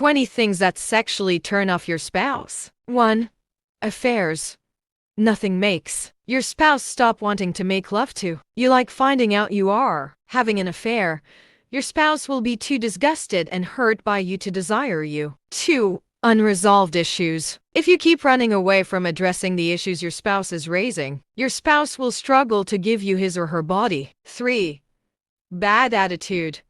20 things that sexually turn off your spouse. 1. Affairs. Nothing makes your spouse stop wanting to make love to you like finding out you are having an affair. Your spouse will be too disgusted and hurt by you to desire you. 2. Unresolved issues. If you keep running away from addressing the issues your spouse is raising, your spouse will struggle to give you his or her body. 3. Bad attitude.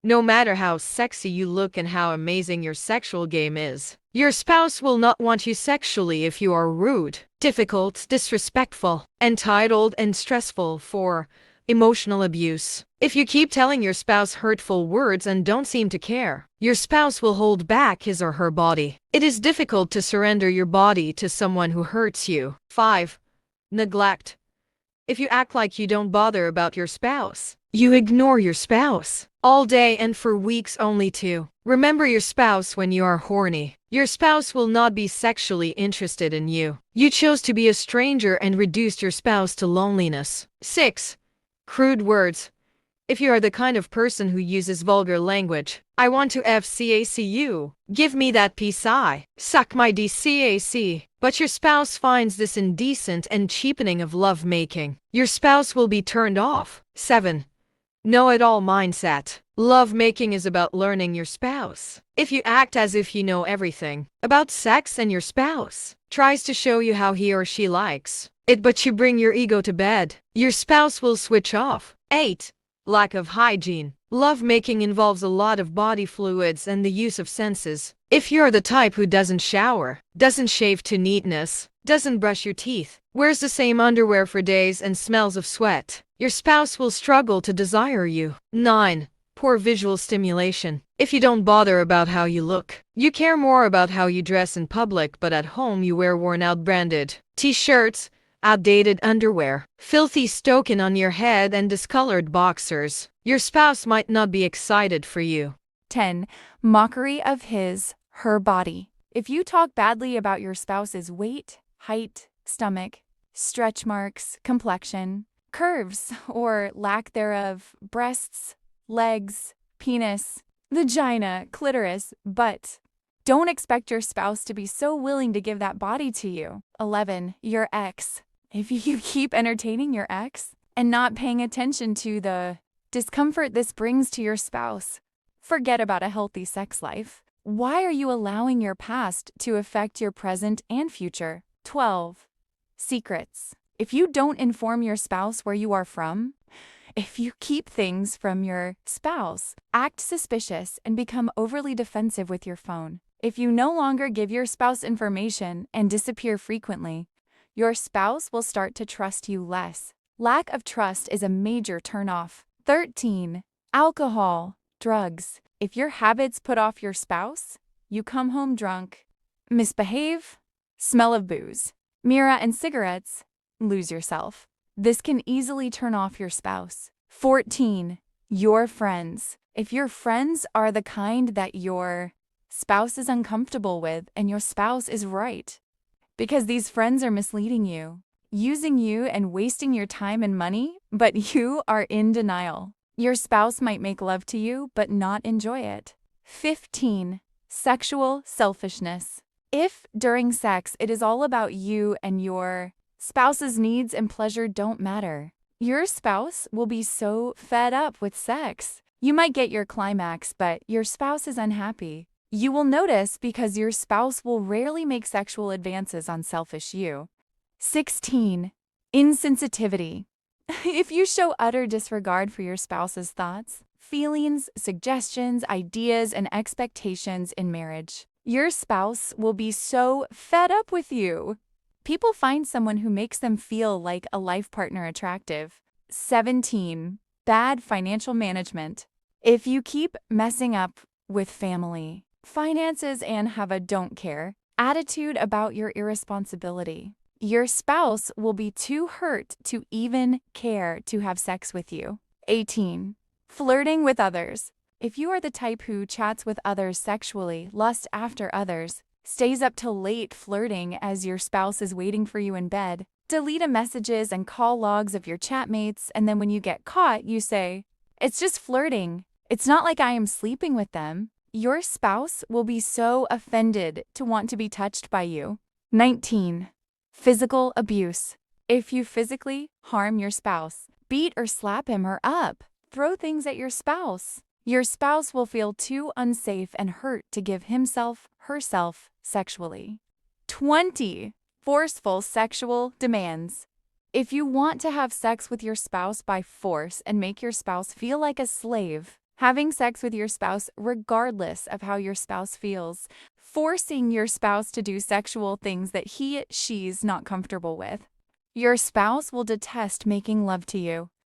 No matter how sexy you look and how amazing your sexual game is, your spouse will not want you sexually if you are rude, difficult, disrespectful, entitled, and stressful. 4. Emotional abuse. If you keep telling your spouse hurtful words and don't seem to care, your spouse will hold back his or her body. It is difficult to surrender your body to someone who hurts you. 5. Neglect. If you act like you don't bother about your spouse, you ignore your spouse all day and for weeks only to remember your spouse when you are horny, your spouse will not be sexually interested in you. You chose to be a stranger and reduced your spouse to loneliness. 6. Crude words. If you are the kind of person who uses vulgar language, I want to FCAC you, give me that PSI, suck my DCAC, but your spouse finds this indecent and cheapening of lovemaking, your spouse will be turned off. 7. Know-it-all mindset. Lovemaking is about learning your spouse. If you act as if you know everything about sex and your spouse tries to show you how he or she likes it but you bring your ego to bed, your spouse will switch off. 8. Lack of hygiene. Lovemaking involves a lot of body fluids and the use of senses. If you're the type who doesn't shower, doesn't shave to neatness, doesn't brush your teeth, wears the same underwear for days and smells of sweat, your spouse will struggle to desire you. 9. Poor visual stimulation. If you don't bother about how you look, you care more about how you dress in public, but at home you wear worn-out branded t-shirts, outdated underwear, filthy stokin on your head, and discolored boxers, your spouse might not be excited for you. 10. Mockery of her body. If you talk badly about your spouse's weight, height, stomach, stretch marks, complexion, curves, or lack thereof, breasts, legs, penis, vagina, clitoris, butt, don't expect your spouse to be so willing to give that body to you. 11. Your ex. If you keep entertaining your ex and not paying attention to the discomfort this brings to your spouse, forget about a healthy sex life. Why are you allowing your past to affect your present and future? 12. Secrets. If you don't inform your spouse where you are from, if you keep things from your spouse, act suspicious, and become overly defensive with your phone, if you no longer give your spouse information and disappear frequently, your spouse will start to trust you less. Lack of trust is a major turnoff. 13. Alcohol, drugs. If your habits put off your spouse, you come home drunk, misbehave, smell of booze, mirror and cigarettes, lose yourself. This can easily turn off your spouse. 14. Your friends. If your friends are the kind that your spouse is uncomfortable with and your spouse is right, because these friends are misleading you, using you and wasting your time and money, but you are in denial. Your spouse might make love to you but not enjoy it. 15. Sexual selfishness. If during sex it is all about you and your spouse's needs and pleasure don't matter, your spouse will be so fed up with sex. You might get your climax, but your spouse is unhappy. You will notice because your spouse will rarely make sexual advances on selfish you. 16. Insensitivity. If you show utter disregard for your spouse's thoughts, feelings, suggestions, ideas, and expectations in marriage, your spouse will be so fed up with you. People find someone who makes them feel like a life partner attractive. 17. Bad financial management. If you keep messing up with family, finances, and have a don't care attitude about your irresponsibility, your spouse will be too hurt to even care to have sex with you. 18. Flirting with others. If you are the type who chats with others sexually, lusts after others, stays up till late flirting as your spouse is waiting for you in bed, delete messages and call logs of your chatmates, and then when you get caught, you say, "It's just flirting. It's not like I am sleeping with them." Your spouse will be so offended to want to be touched by you. 19. Physical abuse. If you physically harm your spouse, beat or slap him or up, throw things at your spouse will feel too unsafe and hurt to give himself, herself sexually. 20. Forceful sexual demands. If you want to have sex with your spouse by force and make your spouse feel like a slave, having sex with your spouse regardless of how your spouse feels, forcing your spouse to do sexual things that she's not comfortable with. Your spouse will detest making love to you.